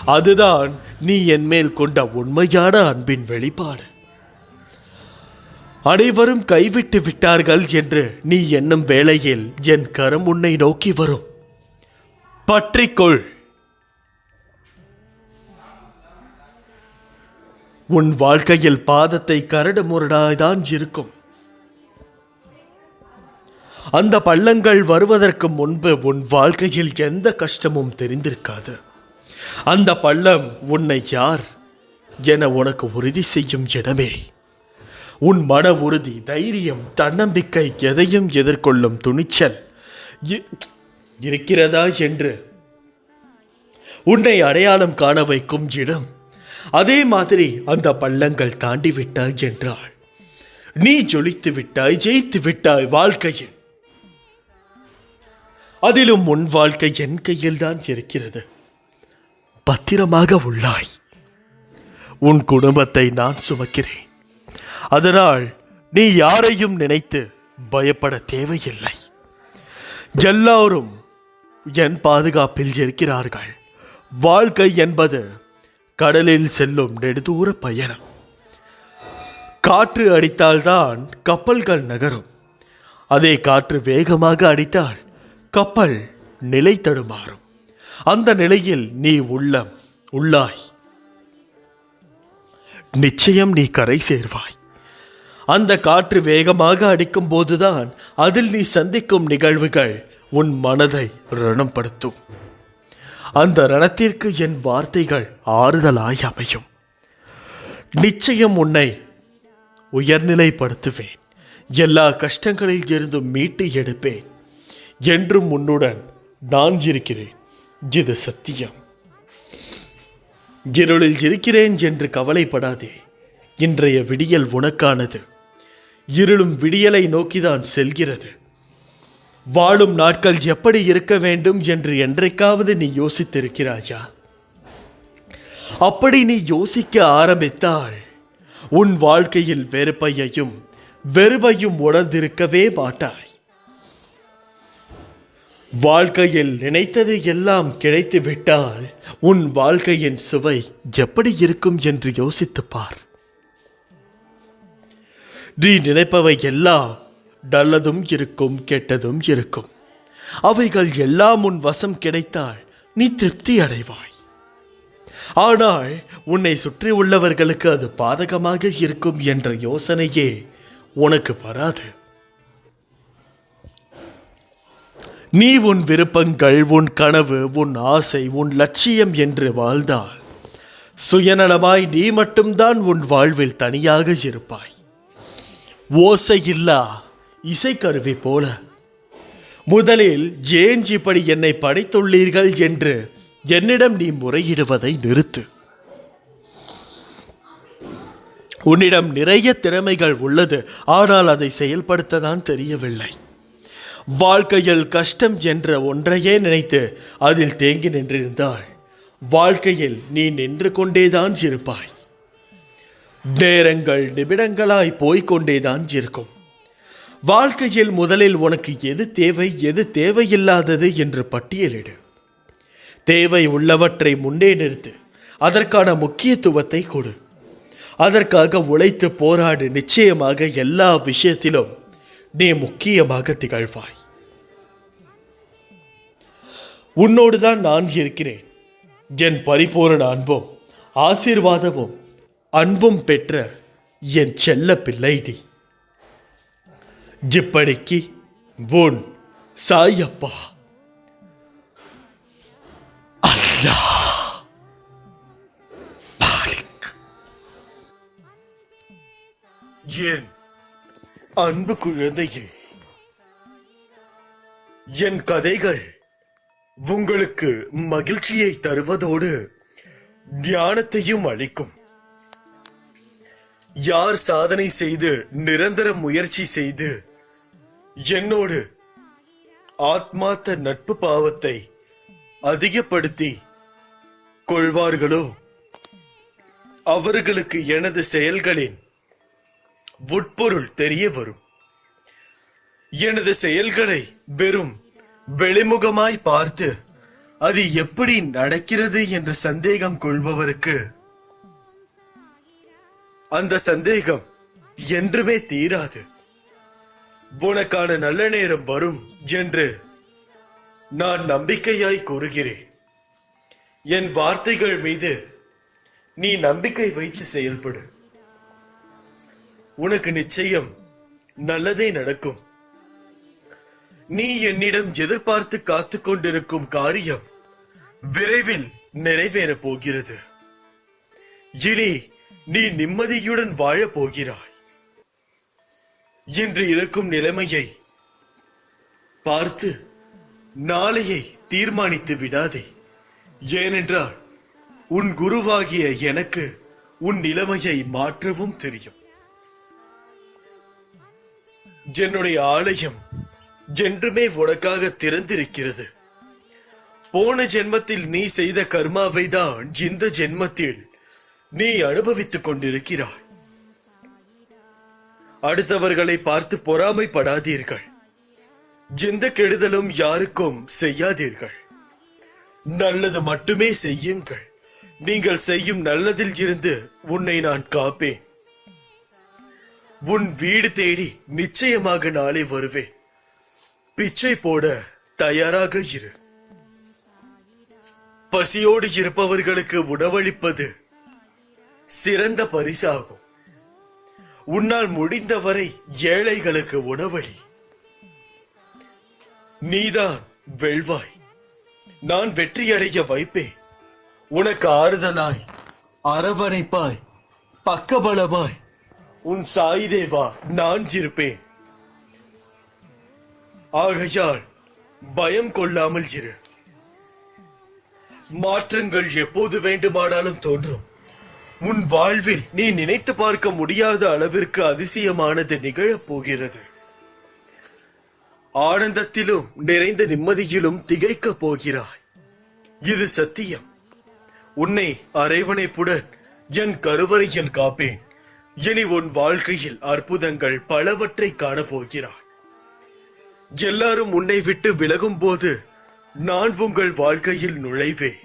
அதுதான் நீ என் மேல் கொண்ட உண்மையான அன்பின் வெளிப்பாடு. அனைவரும் கைவிட்டு விட்டார்கள் என்று நீ எண்ணும் வேளையில் என் கரம் உன்னை நோக்கி வரும். பற்றிக்கொள். உன் வாழ்க்கையில் பாதத்தை கரடு முரடாய்தான் இருக்கும். அந்த பள்ளங்கள் வருவதற்கு முன்பு உன் வாழ்க்கையில் எந்த கஷ்டமும் தெரிந்திருக்காது. அந்த பள்ளம் உன்னை யார் என உனக்கு உறுதி செய்யும் இடமே. உன் மன உறுதி, தைரியம், தன்னம்பிக்கை, எதையும் எதிர்கொள்ளும் துணிச்சல் இருக்கிறதா என்று உன்னை அடையாளம் காண வைக்கும் இடம். அதே மாதிரி அந்த பள்ளங்கள் தாண்டி விட்டாய் என்றால் நீ ஜொலித்து விட்டாய், ஜெயித்து விட்டாய் வாழ்க்கையில். அதிலும் உன் வாழ்க்கை என் கையில் தான் இருக்கிறது. பத்திரமாக உள்ளாய். உன் குடும்பத்தை நான் சுமக்கிறேன். அதனால் நீ யாரையும் நினைத்து பயப்பட தேவையில்லை. எல்லாரும் என் பாதுகாப்பில் இருக்கிறார்கள். வாழ்க்கை என்பது கடலில் செல்லும் நெடுதூர பயணம். காற்று அடித்தால்தான் கப்பல்கள் நகரும். அதே காற்று வேகமாக அடித்தால் கப்பல் நிலை தடுமாறும். அந்த நிலையில் நீ உள்ளாய். நிச்சயம் நீ கரை சேர்வாய். அந்த காற்று வேகமாக அடிக்கும் போதுதான் அதில் நீ சந்திக்கும் நிகழ்வுகள் உன் மனதை ரணப்படுத்தும். அந்த ரணத்திற்கு என் வார்த்தைகள் ஆறுதலாய் அமையும். நிச்சயம் உன்னை உயர்நிலைப்படுத்துவேன். எல்லா கஷ்டங்களில் இருந்தும் மீட்டு எடுப்பேன். என்றும் உன்னுடன் நான் இருக்கிறேன். இது சத்தியம். இருளில் இருக்கிறேன் என்று கவலைப்படாதே. இன்றைய விடியல் உனக்கானது. இருளும் விடியலை நோக்கிதான் செல்கிறது. வாழும் நாட்கள் எப்படி இருக்க வேண்டும் என்று என்றைக்காவது நீ யோசித்திருக்கிறாயா? அப்படி நீ யோசிக்க ஆரம்பித்தால் உன் வாழ்க்கையில் வெறுப்பையும் உணர்ந்திருக்கவே மாட்டாய். வாழ்க்கையில் நினைத்தது எல்லாம் கிடைத்து விட்டால் உன் வாழ்க்கையின் சுவை எப்படி இருக்கும் என்று யோசித்துப் பார். நீ நினைப்பவை எல்லாம் நல்லதும் இருக்கும், கெட்டதும் இருக்கும். அவைகள் எல்லாம் உன் வசம் கிடைத்தால் நீ திருப்தி அடைவாய். ஆனால் உன்னை சுற்றி உள்ளவர்களுக்கு அது பாதகமாக இருக்கும் என்ற யோசனையே உனக்கு வராது. நீ உன் விருப்பங்கள், உன் கனவு, உன் ஆசை, உன் லட்சியம் என்று வாழ்ந்தால் சுயநலமாய் நீ மட்டும்தான் உன் வாழ்வில் தனியாக இருப்பாய். ஓசையில்லா இசைக்கருவி போல. முதலில் ஏன் இப்படி என்னை படைத்துள்ளீர்கள் என்று என்னிடம் நீ முறையிடுவதை நிறுத்து. உன்னிடம் நிறைய திறமைகள் உள்ளது, ஆனால் அதை செயல்படுத்ததான் தெரியவில்லை. வாழ்க்கையில் கஷ்டம் என்ற ஒன்றையே நினைத்து அதில் தேங்கி நின்றிருந்தால் வாழ்க்கையில் நீ நின்று கொண்டேதான் இருப்பாய். நேரங்கள் நிமிடங்களாய் போய்கொண்டேதான் இருக்கும். வாழ்க்கையில் முதலில் உனக்கு எது தேவை, எது தேவையில்லாதது என்று பட்டியலிடு. தேவை உள்ளவற்றை முன்னே நிறுத்து. அதற்கான முக்கியத்துவத்தை கொடு. அதற்காக உழைத்து போராடு. நிச்சயமாக எல்லா விஷயத்திலும் நீ முக்கியமாக திகழ்வாய். உன்னோடுதான் நான் இருக்கிறேன். என் பரிபூரண அன்பும் ஆசீர்வாதமும் அன்பும் பெற்ற என் செல்ல பிள்ளைடி. இப்படிக்கு உன் சாயப்பா. அல்லாஹ் மாலிக். என் அன்பு குழந்தையே, என் கதைகள் உங்களுக்கு மகிழ்ச்சியை தருவதோடு ஞானத்தையும் அளிக்கும். யார் சாதனை செய்து நிரந்தர முயற்சி செய்து என்னோடு ஆத்மார்த்த நட்பு பாவத்தை அதிகப்படுத்தி கொள்வார்களோ அவர்களுக்கு எனது செயல்களின் உட்பொருள் தெரிய வரும். எனது செயல்களை வெறும் வெளிமுகமாய் பார்த்து அது எப்படி நடக்கிறது என்று சந்தேகம் கொள்பவருக்கு அந்த சந்தேகம் என்றுமே தீராது. உனக்கான நல்ல நேரம் வரும் என்று நான் நம்பிக்கையாய் கூறுகிறேன். என் வார்த்தைகள் மீது நீ நம்பிக்கை வைத்து செயல்படு. உனக்கு நிச்சயம் நல்லதே நடக்கும். நீ என்னிடம் எதிர்பார்த்து காத்து கொண்டிருக்கும் காரியம் விரைவில் நிறைவேறப் போகிறது. இனி நீ நிம்மதியுடன் வாழப் போகிறாய். இன்று இருக்கும் நிலைமையை பார்த்து நாளையை தீர்மானித்து விடாதே. ஏனென்றால் உன் குருவாகிய எனக்கு உன் நிலைமையை மாற்றவும் தெரியும். என்னுடைய ஆலயம் என்றுமே உனக்காக திறந்திருக்கிறது. போன ஜென்மத்தில் நீ செய்த கர்மாவை தான் இந்த ஜென்மத்தில் நீ அனுபவித்துக் கொண்டிருக்கிறாய். அடுத்தவர்களை பார்த்து பொறாமைப்படாதீர்கள். எந்த கெடுதலும் யாருக்கும் செய்யாதீர்கள். நல்லது மட்டுமே செய்யுங்கள். நீங்கள் செய்யும் நல்லதில் இருந்து உன்னை நான் காப்பேன். உன் வீடு தேடி நிச்சயமாக நாளை வருவேன். பிச்சை போட தயாராக இரு. பசியோடு இருப்பவர்களுக்கு உணவளிப்பது சிறந்த பரிசாகும். உன்னால் முடிந்தவரை ஏழைகளுக்கு உணவளி. நீதான் வெல்வாய், நான் வெற்றியடைய வைப்பேன். உனக்கு ஆறுதலாய், அரவணைப்பாய், பக்கபலமாய் உன் சாய் தேவா நான் இருப்பேன். ஆகையால் பயம் கொள்ளாமல் இரு. மாற்றங்கள் எப்போது வேண்டுமானாலும் தோன்றும். உன் வாழ்வில் நீ நினைத்து பார்க்க முடியாத அளவிற்கு அதிசயமானது நிகழப் போகிறது. ஆனந்தத்திலும் நிறைந்த நிம்மதியிலும் திகைக்கப் போகிறாய். இது சத்தியம். உன்னை அரவணைப்புடன் என் கருவறையில் காப்பேன். இனி உன் வாழ்க்கையில் அற்புதங்கள் பலவற்றை காணப்போகிறாய். எல்லாரும் உன்னை விட்டு விலகும் போது நான் உங்கள் வாழ்க்கையில் நுழைவேன்.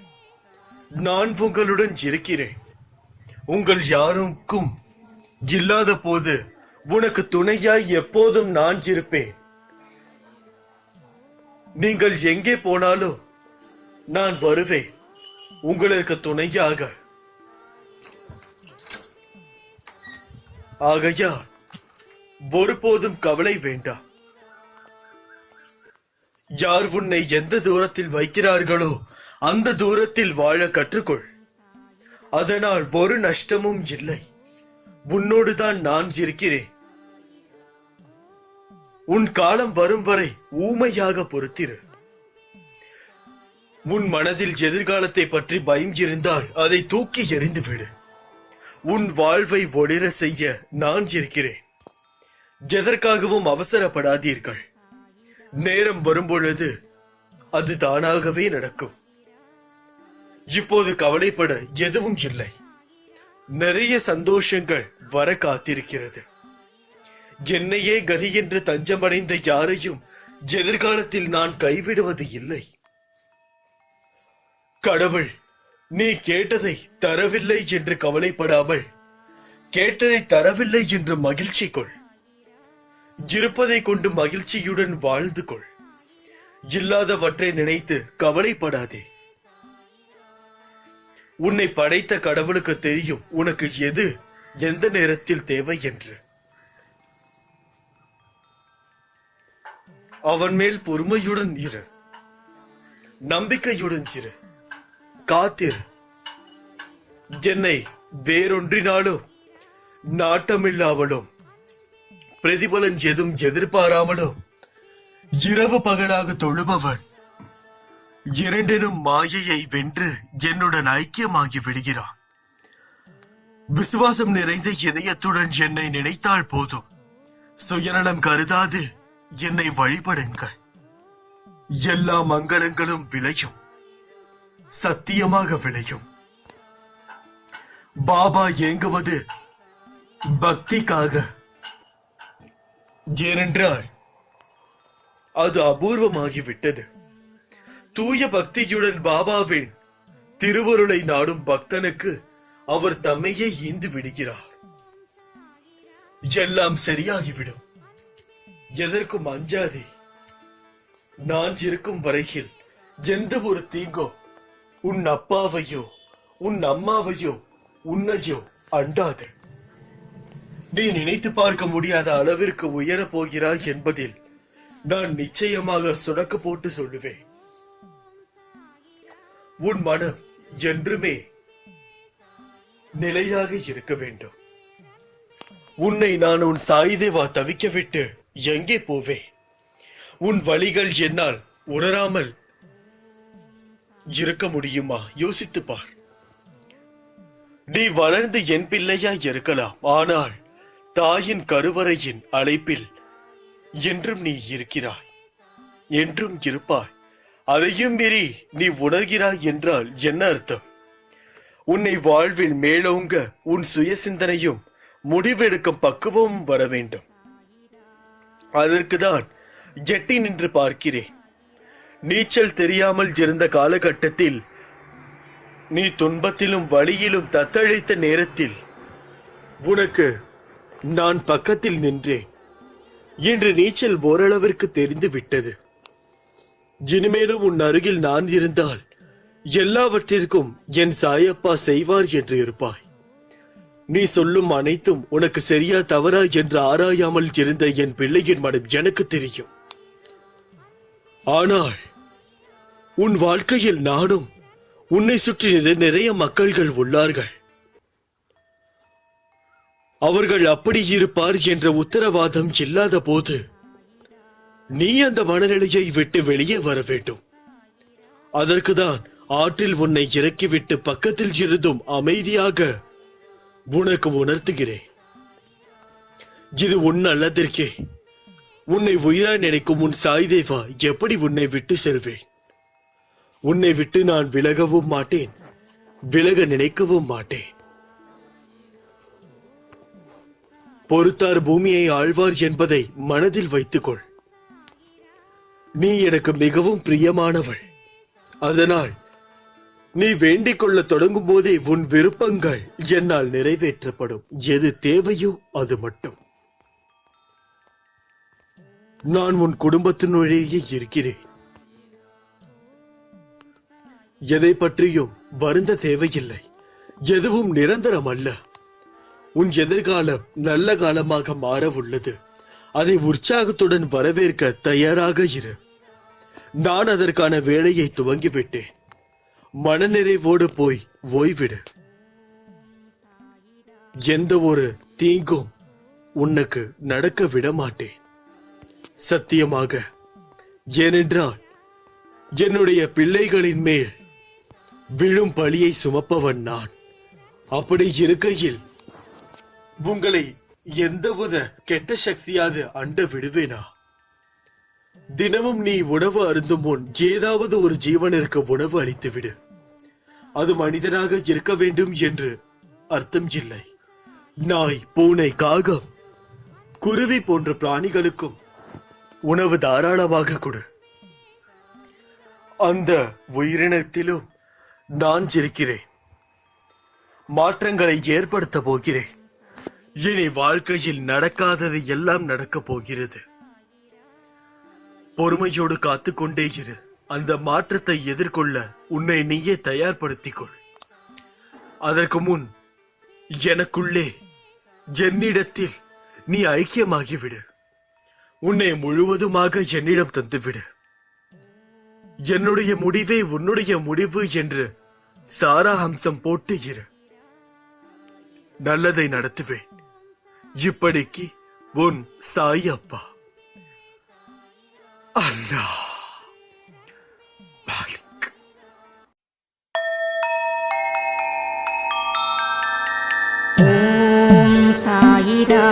நான் உங்களுடன் இருக்கிறேன். உங்கள் யாருக்கும் இல்லாத போது உனக்கு துணையாய் எப்போதும் நான் இருப்பேன். நீங்கள் எங்கே போனாலும் நான் வருவேன் உங்களுக்கு துணையாக. ஆகையால் ஒருபோதும் கவலை வேண்டாம். யார் உன்னை எந்த தூரத்தில் வைக்கிறார்களோ அந்த தூரத்தில் வாழ கற்றுக்கொள். அதனால் ஒரு நஷ்டமும் இல்லை. உன்னோடுதான் நான் இருக்கிறேன். உன் காலம் வரும் வரை ஊமையாக பொறுத்திரு. உன் மனதில் எதிர்காலத்தை பற்றி பயம் இருந்தால் அதை தூக்கி எறிந்துவிடு. உன் வாழ்வை ஒளிர செய்ய நான் இருக்கிறேன். எதற்காகவும் அவசரப்படாதீர்கள். நேரம் வரும்பொழுது அது தானாகவே நடக்கும். இப்போது கவலைப்பட எதுவும் இல்லை. நிறைய சந்தோஷங்கள் வர காத்திருக்கிறது. என்னையே கதி என்று தஞ்சமடைந்த யாரையும் எதிர்காலத்தில் நான் கைவிடுவது இல்லை. கடவுள் நீ கேட்டதை தரவில்லை என்று கவலைப்படாமல் கேட்டதை தரவில்லை என்று மகிழ்ச்சி கொள். இருப்பதை கொண்டு மகிழ்ச்சியுடன் வாழ்ந்து கொள். இல்லாதவற்றை நினைத்து கவலைப்படாதே. உன்னை படைத்த கடவுளுக்கு தெரியும் உனக்கு எது எந்த நேரத்தில் தேவை என்று. அவன் மேல் பொறுமையுடன் இரு. நம்பிக்கையுடன் இரு. காத்திரு. என்னை வேறொன்றினாலும் நாட்டமில்லாமலும் பிரதிபலன் எதுவும் எதிர்பாராமலும் இரவு பகலாக தொழுபவன் இரண்டினும் மாயையை வென்று என்னுடன் ஐக்கியமாகி விடுகிறான். விசுவாசம் நிறைந்த இதயத்துடன் என்னை நினைத்தால் போதும். சுயநலம் கருதாது என்னை வழிபடுங்கள். எல்லா மங்களங்களும் விளையும். சத்தியமாக விளையும். பாபா ஏங்குவது பக்திக்காக. ஏனென்றால் அது அபூர்வமாகிவிட்டது. தூய பக்தியுடன் பாபாவின் திருவருளை நாடும் பக்தனுக்கு அவர் தம்மையே ஈந்து விடுகிறார். எல்லாம் சரியாகிவிடும். எதற்கும் அஞ்சாதே. நான் இருக்கும் வரையில் எந்த ஒரு தீங்கோ உன் அப்பாவையோ உன் அம்மாவையோ உன்னையோ அண்டாது. நீ நினைத்து பார்க்க முடியாத அளவிற்கு உயரப் போகிறாய் என்பதில் நான் நிச்சயமாக சுடக்கு போட்டு சொல்லுவேன். உன் மனம் என்றுமே நிலையாக இருக்க வேண்டும். உன்னை நான் உன் சாய்தேவா தவிக்க விட்டு எங்கே போவேன்? உன் வழிகள் என்னால் உணராமல் இருக்க முடியுமா? யோசித்து பார். நீ வளர்ந்து என் பிள்ளையாய் இருக்கலாம். ஆனால் தாயின் கருவறையின் அழைப்பில் என்றும் நீ இருக்கிறாய். என்றும் இருப்பாய். அதையும் மீறி நீ உணர்கிறாய் என்றால் என்ன அர்த்தம்? உன்னை வாழ்வில் மேலோங்க உன் சுய சிந்தனையும் முடிவெடுக்கும் பக்குவமும் வர வேண்டும். அதற்குதான் எட்டி நின்று பார்க்கிறேன். நீச்சல் தெரியாமல் இருந்த காலகட்டத்தில் நீ துன்பத்திலும் வழியிலும் தத்தளித்த நேரத்தில் உனக்கு நான் பக்கத்தில் நின்றேன். இன்று நீச்சல் ஓரளவிற்கு தெரிந்து விட்டது. இனிமேலும் உன் அருகில் நான் இருந்தால் எல்லாவற்றிற்கும் என் சாயப்பா செய்வார் என்று இருப்பாய். நீ சொல்லும் அனைத்தும் உனக்கு சரியா தவறா என்று ஆராயாமல் இருந்த என் பிள்ளையின் மனம் எனக்கு தெரியும். ஆனால் உன் வாழ்க்கையில் நானும் உன்னை சுற்றி நிறைய மக்கள்கள் உள்ளார்கள். அவர்கள் அப்படி இருப்பார் என்ற உத்தரவாதம் இல்லாத போது நீ அந்த மனநிலையை விட்டு வெளியே வர வேண்டும். அதற்குதான் ஆற்றில் உன்னை இறக்கிவிட்டு பக்கத்தில் இருந்தும் அமைதியாக உனக்கு உணர்த்துகிறேன். இது உன் நல்லதற்கே. உன்னை உயிராய் நினைக்கும் உன் சாய் தேவா எப்படி உன்னை விட்டு செல்வேன்? உன்னை விட்டு நான் விலகவும் மாட்டேன், விலக நினைக்கவும் மாட்டேன். பொறுத்தார் பூமியை ஆழ்வார் என்பதை மனதில் வைத்துக்கொள். நீ எனக்கு மிகவும் பிரியமானவள். அதனால் நீ வேண்டிக் கொள்ள தொடங்கும் போதே உன் விருப்பங்கள் என்னால் நிறைவேற்றப்படும். எது தேவையோ அது மட்டும். நான் உன் குடும்பத்தினுள்ளேயே இருக்கிறேன். எதை பற்றியும் வருந்த தேவையில்லை. எதுவும் நிரந்தரம் அல்ல. உன் எதிர்காலம் நல்ல காலமாக மாற உள்ளது. அதை உற்சாகத்துடன் வரவேற்க தயாராக இரு. நான் அதற்கான வேலையை துவங்கிவிட்டேன். மனநிறைவோடு போய் ஓய்விடு. எந்த ஒரு தீங்கும் உனக்கு நடக்க விட மாட்டேன், சத்தியமாக. ஏனென்றால் என்னுடைய பிள்ளைகளின் மேல் விழும் பழியை சுமப்பவன் நான். அப்படி இருக்கையில் உங்களை எந்தவித கெட்ட சக்தியாது அண்ட விடுவேனா? தினமும் நீ உணவு அருந்தும் முன் ஏதாவது ஒரு ஜீவனிற்கு உணவு அளித்து விடு. அது மனிதனாக இருக்க வேண்டும் என்று அர்த்தம் இல்லை. நாய், பூனை, காகம், குருவி போன்ற பிராணிகளுக்கும் உணவு தாராளமாக கொடு. அந்த உயிரினத்திலும் நான் இருக்கிறேன். மாற்றங்களை ஏற்படுத்த போகிறேன். இனி வாழ்க்கையில் நடக்காதது எல்லாம் நடக்கப் போகிறது. பொறுமையோடு காத்துக்கொண்டே இரு. அந்த மாற்றத்தை எதிர்கொள்ள உன்னை நீயே தயார்படுத்திக் கொள். அதற்கு முன் எனக்குள்ளே என்னிடத்தில் நீ ஐக்கியமாகிவிடு. உன்னை முழுவதுமாக என்னிடம் தந்துவிடு. என்னுடைய முடிவே உன்னுடைய முடிவு என்று சாராம்சம் போட்டு இரு. நல்லதை நடத்துவேன். இப்படிக்கு உன் சாய் அப்பா. அல்லாஹ் மாலிக். ஓம் சாயிரா.